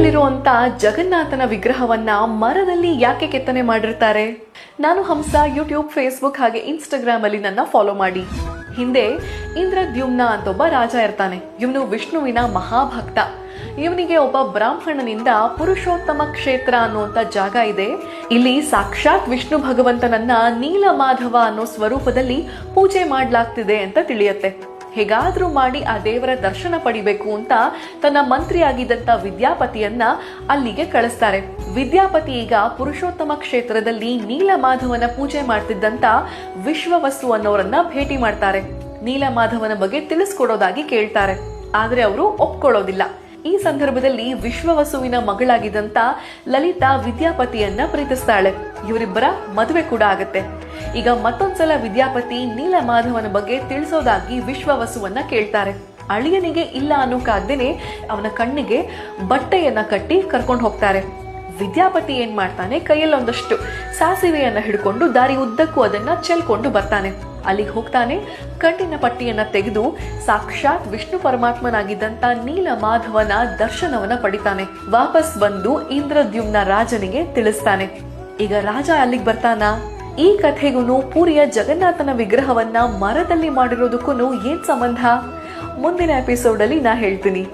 ಪುರಿಯಲ್ಲಿರುವಂತ ಜಗನ್ನಾಥನ ವಿಗ್ರಹವನ್ನ ಮರದಲ್ಲಿ ಯಾಕೆ ಕೆತ್ತನೆ ಮಾಡಿರ್ತಾರೆ? ನಾನು ಹಂಸ ಯೂಟ್ಯೂಬ್, ಫೇಸ್ಬುಕ್ ಹಾಗೆ ಇನ್ಸ್ಟಾಗ್ರಾಮ್ ಅಲ್ಲಿ ನನ್ನ ಫಾಲೋ ಮಾಡಿ. ಹಿಂದೆ ಇಂದ್ರದ್ಯುಮ್ನ ಅಂತ ಒಬ್ಬ ರಾಜ ಇರ್ತಾನೆ. ಇವನು ವಿಷ್ಣುವಿನ ಮಹಾಭಕ್ತ. ಇವನಿಗೆ ಒಬ್ಬ ಬ್ರಾಹ್ಮಣನಿಂದ ಪುರುಷೋತ್ತಮ ಕ್ಷೇತ್ರ ಅನ್ನುವಂತ ಜಾಗ ಇದೆ. ಇಲ್ಲಿ ಸಾಕ್ಷಾತ್ ವಿಷ್ಣು ಭಗವಂತನನ್ನ ನೀಲಮಾಧವ ಅನ್ನೋ ಸ್ವರೂಪದಲ್ಲಿ ಪೂಜೆ ಮಾಡ್ಲಾಗ್ತಿದೆ ಅಂತ ತಿಳಿಯತ್ತೆ. ಹೇಗಾದ್ರೂ ಮಾಡಿ ಆ ದೇವರ ದರ್ಶನ ಪಡಿಬೇಕು ಅಂತ ತನ್ನ ಮಂತ್ರಿಯಾಗಿದ್ದಂತ ವಿದ್ಯಾಪತಿಯನ್ನ ಅಲ್ಲಿಗೆ ಕಳಿಸ್ತಾರೆ. ವಿದ್ಯಾಪತಿ ಈಗ ಪುರುಷೋತ್ತಮ ಕ್ಷೇತ್ರದಲ್ಲಿ ನೀಲಮಾಧವನ ಪೂಜೆ ಮಾಡ್ತಿದ್ದಂತ ವಿಶ್ವವಸು ಅನ್ನೋರನ್ನ ಭೇಟಿ ಮಾಡ್ತಾರೆ. ನೀಲಮಾಧವನ ಬಗ್ಗೆ ತಿಳಿಸ್ಕೊಡೋದಾಗಿ ಕೇಳ್ತಾರೆ. ಆದ್ರೆ ಅವರು ಒಪ್ಕೊಳ್ಳೋದಿಲ್ಲ. ಈ ಸಂದರ್ಭದಲ್ಲಿ ವಿಶ್ವವಸುವಿನ ಮಗಳಾಗಿದ್ದಂತ ಲಲಿತಾ ವಿದ್ಯಾಪತಿಯನ್ನ ಪ್ರೀತಿಸ್ತಾಳೆ. ಇವರಿಬ್ಬರ ಮದುವೆ ಕೂಡ ಆಗತ್ತೆ. ಈಗ ಮತ್ತೊಂದ್ಸಲ ವಿದ್ಯಾಪತಿ ನೀಲಮಾಧವನ ಬಗ್ಗೆ ತಿಳಿಸೋದಾಗಿ ವಿಶ್ವವಸುವನ್ನ ಕೇಳ್ತಾರೆ. ಅಳಿಯನಿಗೆ ಇಲ್ಲ ಅನ್ನೋಕಾಗ್ದೇನೆ ಅವನ ಕಣ್ಣಿಗೆ ಬಟ್ಟೆಯನ್ನ ಕಟ್ಟಿ ಕರ್ಕೊಂಡು ಹೋಗ್ತಾರೆ. ವಿದ್ಯಾಪತಿ ಏನ್ ಮಾಡ್ತಾನೆ, ಕೈಯಲ್ಲಿ ಒಂದಷ್ಟು ಸಾಸಿವೆಯನ್ನ ಹಿಡ್ಕೊಂಡು ದಾರಿ ಉದ್ದಕ್ಕೂ ಅದನ್ನ ಚೆಲ್ಕೊಂಡು ಬರ್ತಾನೆ. ಅಲ್ಲಿಗೆ ಹೋಗ್ತಾನೆ. ಕಣ್ಣಿನ ಪಟ್ಟಿಯನ್ನ ತೆಗೆದು ಸಾಕ್ಷಾತ್ ವಿಷ್ಣು ಪರಮಾತ್ಮನಾಗಿದ್ದಂತ ನೀಲಮಾಧವನ ದರ್ಶನವನ್ನ ಪಡಿತಾನೆ. ವಾಪಸ್ ಬಂದು ಇಂದ್ರದ್ಯುಮ್ನ ರಾಜನಿಗೆ ತಿಳಿಸ್ತಾನೆ. ಈಗ ರಾಜ ಅಲ್ಲಿಗೆ ಬರ್ತಾನ. ಈ ಕಥೆಗೂ ಪುರಿಯ ಜಗನ್ನಾಥನ ವಿಗ್ರಹವನ್ನ ಮರದಲ್ಲಿ ಮಾಡಿರೋದಕ್ಕೂ ಏನ್ ಸಂಬಂಧ? ಮುಂದಿನ ಎಪಿಸೋಡ್ ಅಲ್ಲಿ ನಾ ಹೇಳ್ತೀನಿ.